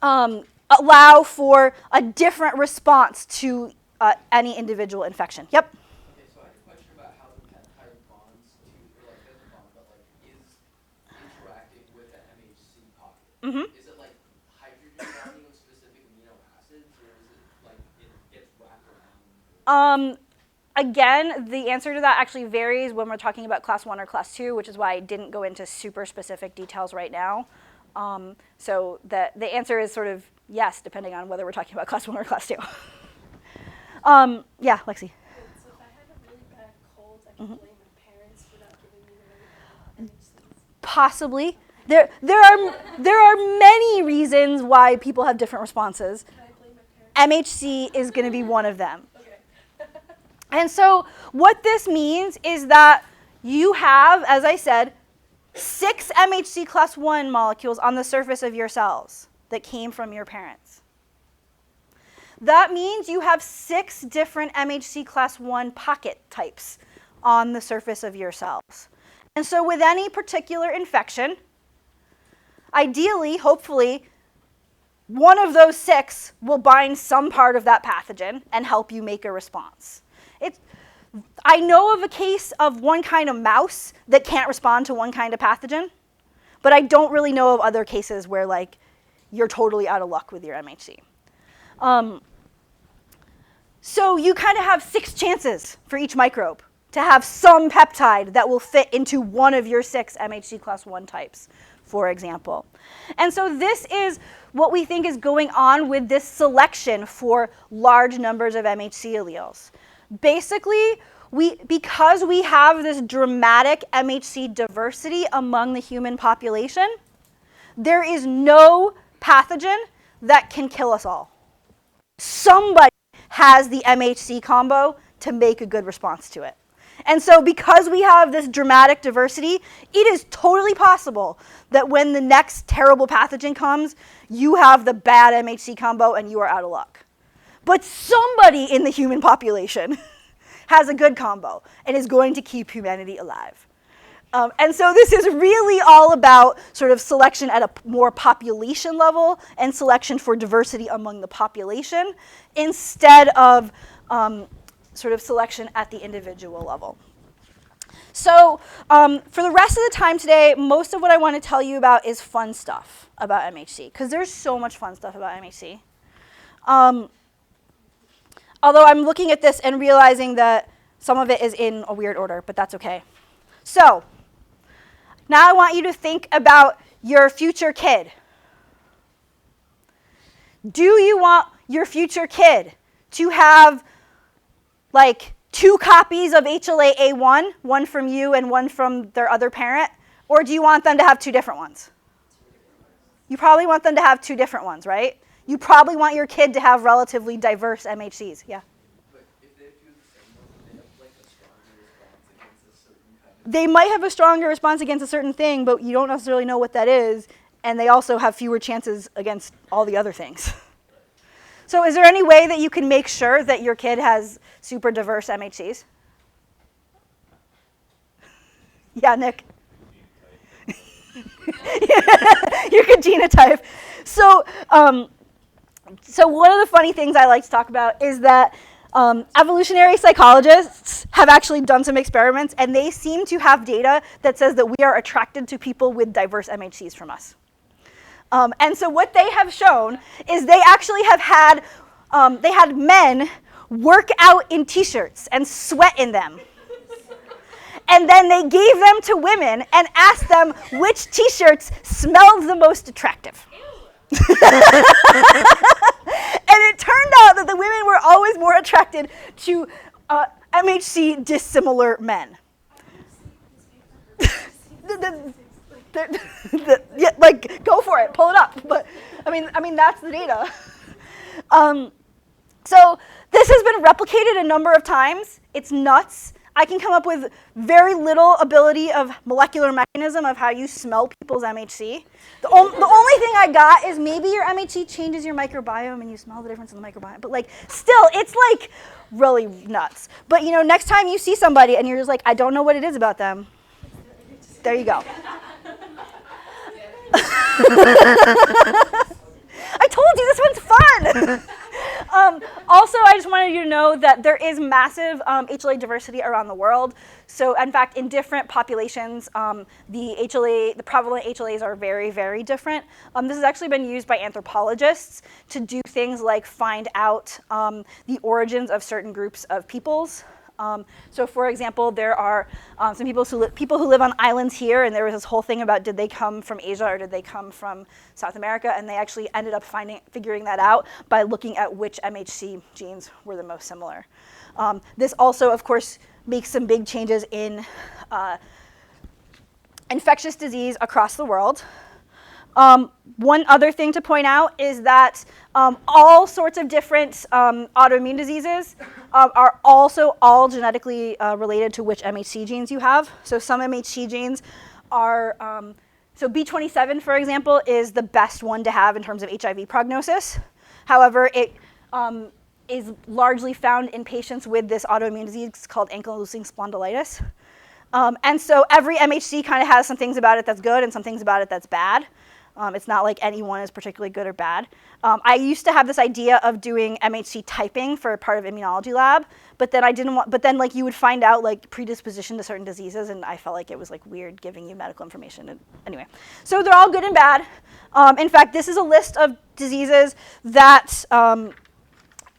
allow for a different response to any individual infection. Yep? Okay, so I had a question about how the peptide bonds to, or like doesn't bond, but like is interacting with the MHC pocket. Mm-hmm. Is it like hydrogen bonding with specific amino acids, or is it like it gets wrapped around? Again, the answer to that actually varies when we're talking about class 1 or class 2, which is why I didn't go into super specific details right now. So the answer is sort of yes, depending on whether we're talking about class 1 or class 2. Yeah, Lexi. So if I have a really bad cold, I can blame my parents for not giving me the right MHCs. Possibly. There are many reasons why people have different responses. Can I blame my parents? MHC is going to be one of them. Okay. And so what this means is that you have, as I said, 6 MHC class 1 molecules on the surface of your cells that came from your parents. That means you have 6 different MHC class 1 pocket types on the surface of your cells. And so with any particular infection, ideally, hopefully, one of those 6 will bind some part of that pathogen and help you make a response. I know of a case of one kind of mouse that can't respond to one kind of pathogen, but I don't really know of other cases where like you're totally out of luck with your MHC. So you kind of have 6 chances for each microbe to have some peptide that will fit into one of your 6 MHC class 1 types, for example. And so this is what we think is going on with this selection for large numbers of MHC alleles. Basically, because we have this dramatic MHC diversity among the human population, there is no pathogen that can kill us all. Somebody has the MHC combo to make a good response to it. And so because we have this dramatic diversity, it is totally possible that when the next terrible pathogen comes, you have the bad MHC combo and you are out of luck. But somebody in the human population has a good combo and is going to keep humanity alive. And so this is really all about sort of selection at a more population level and selection for diversity among the population instead of sort of selection at the individual level. So for the rest of the time today, most of what I want to tell you about is fun stuff about MHC, because there's so much fun stuff about MHC. Although I'm looking at this and realizing that some of it is in a weird order, but that's okay. So now I want you to think about your future kid. Do you want your future kid to have like 2 copies of HLA-A1, one from you and one from their other parent? Or do you want them to have 2 different ones? You probably want them to have 2 different ones, right? You probably want your kid to have relatively diverse MHCs. Yeah? But if they do the same one, they have like a stronger response against a certain kind of... They might have a stronger response against a certain thing, but you don't necessarily know what that is, and they also have fewer chances against all the other things. So is there any way that you can make sure that your kid has super diverse MHCs? Yeah, Nick? You could genotype. So one of the funny things I like to talk about is that evolutionary psychologists have actually done some experiments, and they seem to have data that says that we are attracted to people with diverse MHCs from us. And so what they have shown is they actually have had, they had men work out in t-shirts and sweat in them. And then they gave them to women and asked them which t-shirts smelled the most attractive. And it turned out that the women were always more attracted to MHC dissimilar men. Yeah, like, go for it, pull it up. But I mean that's the data. So this has been replicated a number of times. It's nuts. I can come up with very little ability of molecular mechanism of how you smell people's MHC. The only thing I got is maybe your MHC changes your microbiome and you smell the difference in the microbiome. But like, still, it's like really nuts. But you know, next time you see somebody and you're just like, I don't know what it is about them, there you go. I told you this one's fun. Also, I just wanted you to know that there is massive HLA diversity around the world. So, in fact, in different populations, the prevalent HLAs are very, very different. This has actually been used by anthropologists to do things like find out the origins of certain groups of peoples. So, for example, there are some people who live on islands here, and there was this whole thing about did they come from Asia or did they come from South America, and they actually ended up figuring that out by looking at which MHC genes were the most similar. This also, of course, makes some big changes in infectious disease across the world. One other thing to point out is that all sorts of different autoimmune diseases are also all genetically related to which MHC genes you have. So some MHC genes are, so B27, for example, is the best one to have in terms of HIV prognosis. However, it is largely found in patients with this autoimmune disease called ankylosing spondylitis. And so every MHC kind of has some things about it that's good and some things about it that's bad. It's not like any one is particularly good or bad. I used to have this idea of doing MHC typing for part of immunology lab, but then I didn't want. But then like you would find out like predisposition to certain diseases, and I felt like it was like weird giving you medical information. And anyway, so they're all good and bad. In fact, this is a list of diseases that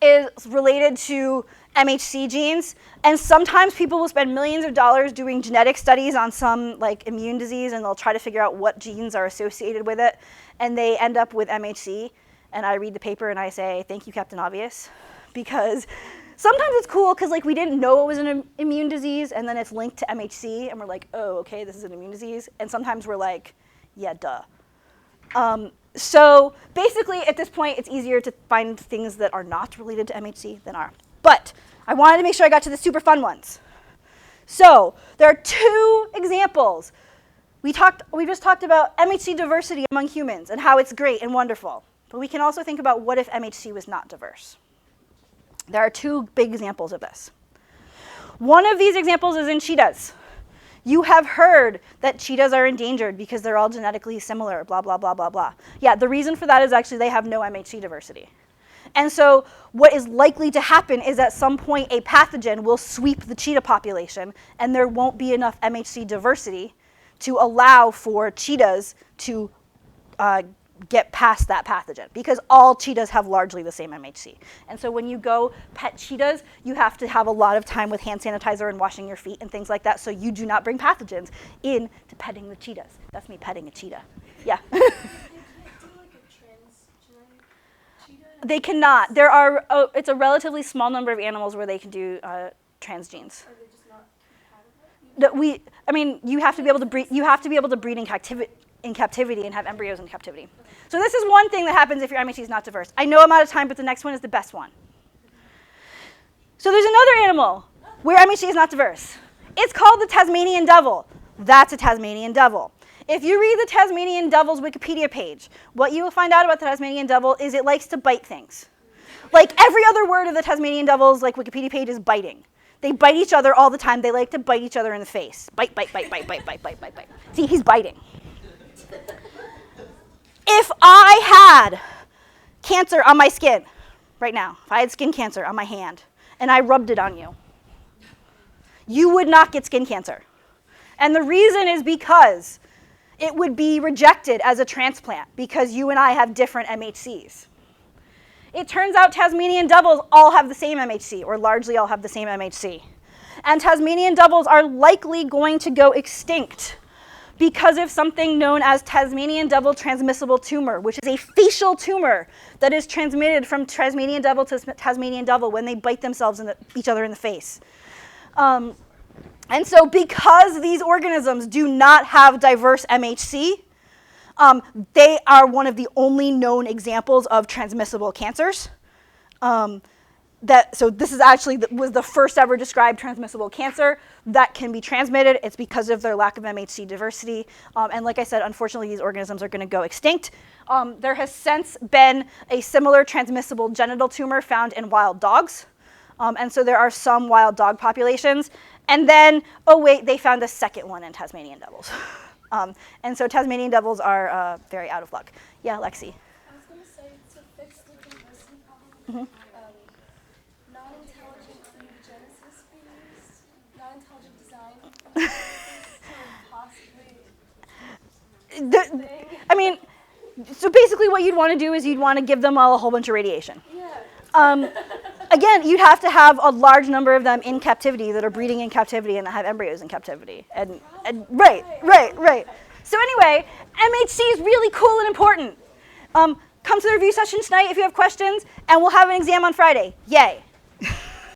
is related to MHC genes, and sometimes people will spend millions of dollars doing genetic studies on some like immune disease, and they'll try to figure out what genes are associated with it, and they end up with MHC, and I read the paper and I say, thank you, Captain Obvious, because sometimes it's cool because like we didn't know it was an immune disease, and then it's linked to MHC, and we're like, oh, okay, this is an immune disease, and sometimes we're like, yeah, duh. So basically, at this point, it's easier to find things that are not related to MHC than are. But I wanted to make sure I got to the super fun ones. So there are two examples. We just talked about MHC diversity among humans and how it's great and wonderful. But we can also think about what if MHC was not diverse. There are two big examples of this. One of these examples is in cheetahs. You have heard that cheetahs are endangered because they're all genetically similar, blah, blah, blah, blah, blah. Yeah, the reason for that is actually they have no MHC diversity. And so what is likely to happen is at some point a pathogen will sweep the cheetah population, and there won't be enough MHC diversity to allow for cheetahs to get past that pathogen, because all cheetahs have largely the same MHC. And so when you go pet cheetahs, you have to have a lot of time with hand sanitizer and washing your feet and things like that, so you do not bring pathogens in to petting the cheetahs. That's me petting a cheetah. Yeah. They cannot. There are. It's a relatively small number of animals where they can do trans genes. Are they just not compatible? I mean, you have to be able to breed. You have to be able to breed in captivity and have embryos in captivity. Okay. So this is one thing that happens if your MHC is not diverse. I know I'm out of time, but the next one is the best one. So there's another animal where MHC is not diverse. It's called the Tasmanian Devil. That's a Tasmanian Devil. If you read the Tasmanian Devil's Wikipedia page, what you will find out about the Tasmanian Devil is it likes to bite things. Like every other word of the Tasmanian Devil's like Wikipedia page is biting. They bite each other all the time. They like to bite each other in the face. Bite, bite, bite, bite, bite, bite, bite, bite, bite. See, he's biting. If I had cancer on my skin right now, if I had skin cancer on my hand and I rubbed it on you, you would not get skin cancer. And the reason is because it would be rejected as a transplant because you and I have different MHCs. It turns out Tasmanian devils all have the same MHC, or largely all have the same MHC. And Tasmanian devils are likely going to go extinct because of something known as Tasmanian Devil Transmissible Tumor, which is a facial tumor that is transmitted from Tasmanian devil to Tasmanian devil when they bite themselves in each other in the face. And so because these organisms do not have diverse MHC, they are one of the only known examples of transmissible cancers. so this is actually was the first ever described transmissible cancer that can be transmitted. It's because of their lack of MHC diversity. And like I said, unfortunately, these organisms are going to go extinct. There has since been a similar transmissible genital tumor found in wild dogs. And so there are some wild dog populations. And then, oh wait, they found a second one in Tasmanian devils. And so Tasmanian devils are very out of luck. Yeah, Lexi. I was going to say, to fix the diversity problem, non-intelligent mutagenesis be used, non-intelligent design be used to possibly I mean, so basically what you'd want to do is you'd want to give them all a whole bunch of radiation. Yeah. Again, you'd have to have a large number of them in captivity that are breeding in captivity and that have embryos in captivity. And right. So anyway, MHC is really cool and important. Come to the review session tonight if you have questions, and we'll have an exam on Friday. Yay.